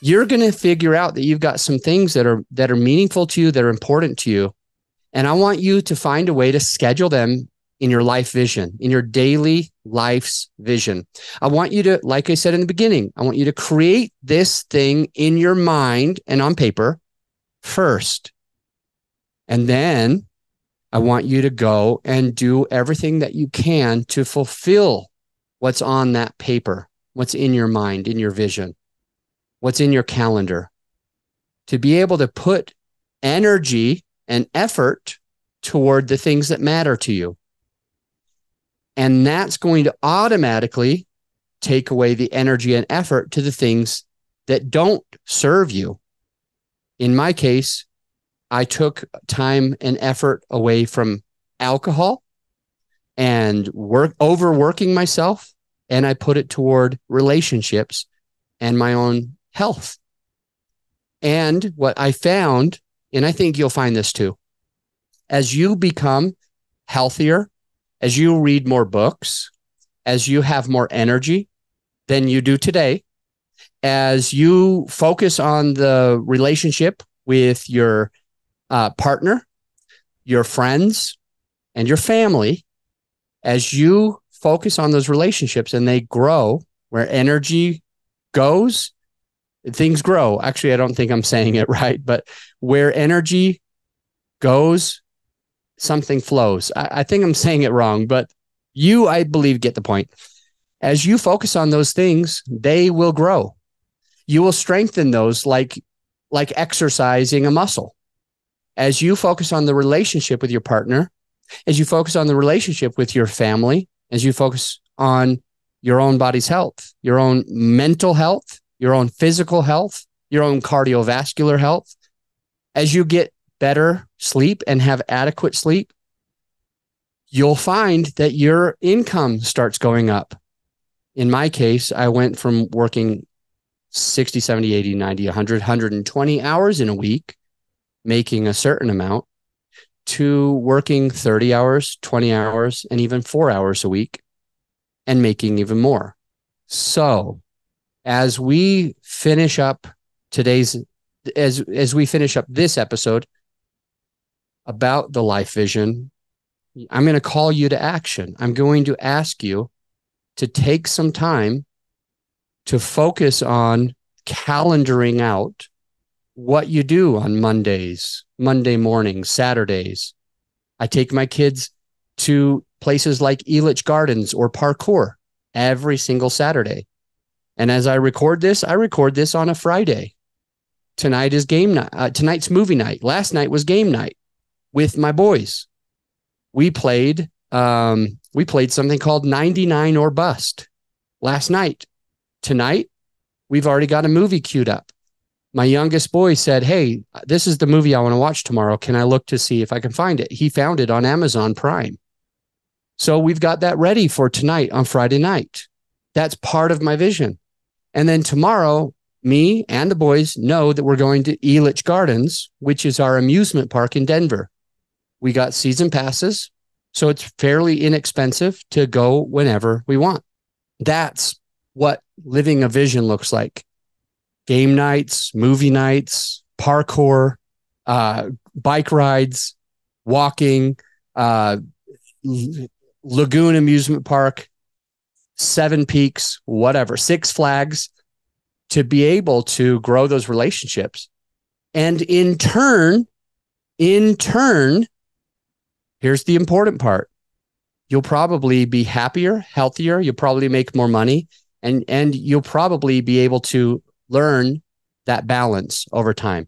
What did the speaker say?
You're going to figure out that you've got some things that are meaningful to you, that are important to you. And I want you to find a way to schedule them in your life vision, in your daily life's vision. I want you to, like I said in the beginning, I want you to create this thing in your mind and on paper first. And then I want you to go and do everything that you can to fulfill what's on that paper, what's in your mind, in your vision, what's in your calendar, to be able to put energy and effort toward the things that matter to you. And that's going to automatically take away the energy and effort to the things that don't serve you. In my case, I took time and effort away from alcohol and overworking myself, and I put it toward relationships and my own health. And what I found, and I think you'll find this too, as you become healthier, as you read more books, as you have more energy than you do today, as you focus on the relationship with your partner, your friends, and your family, as you focus on those relationships and they grow, where energy goes, things grow. Actually, I don't think I'm saying it right, but where energy goes, something flows. I think I'm saying it wrong, but you, I believe, get the point. As you focus on those things, they will grow. You will strengthen those like exercising a muscle. As you focus on the relationship with your partner, as you focus on the relationship with your family, as you focus on your own body's health, your own mental health, your own physical health, your own cardiovascular health, as you get better sleep and have adequate sleep, you'll find that your income starts going up. In my case, I went from working 60, 70, 80, 90, 100, 120 hours in a week, making a certain amount, to working 30 hours, 20 hours, and even 4 hours a week and making even more. So as we finish up as we finish up this episode about the life vision, I'm going to call you to action. I'm going to ask you to take some time to focus on calendaring out what you do on Mondays, Monday mornings, Saturdays. I take my kids to places like Elitch Gardens or parkour every single Saturday. And as I record this on a Friday. Tonight is game night. Tonight's movie night. Last night was game night with my boys. We played something called 99 or Bust last night. Tonight, we've already got a movie queued up. My youngest boy said, "Hey, this is the movie I want to watch tomorrow. Can I look to see if I can find it?" He found it on Amazon Prime. So we've got that ready for tonight on Friday night. That's part of my vision. And then tomorrow, me and the boys know that we're going to Elitch Gardens, which is our amusement park in Denver. We got season passes, so it's fairly inexpensive to go whenever we want. That's what living a vision looks like. Game nights, movie nights, parkour, bike rides, walking, Lagoon Amusement Park, Seven Peaks, whatever, Six Flags, to be able to grow those relationships. And in turn, here's the important part. You'll probably be happier, healthier. You'll probably make more money, and you'll probably be able to learn that balance over time.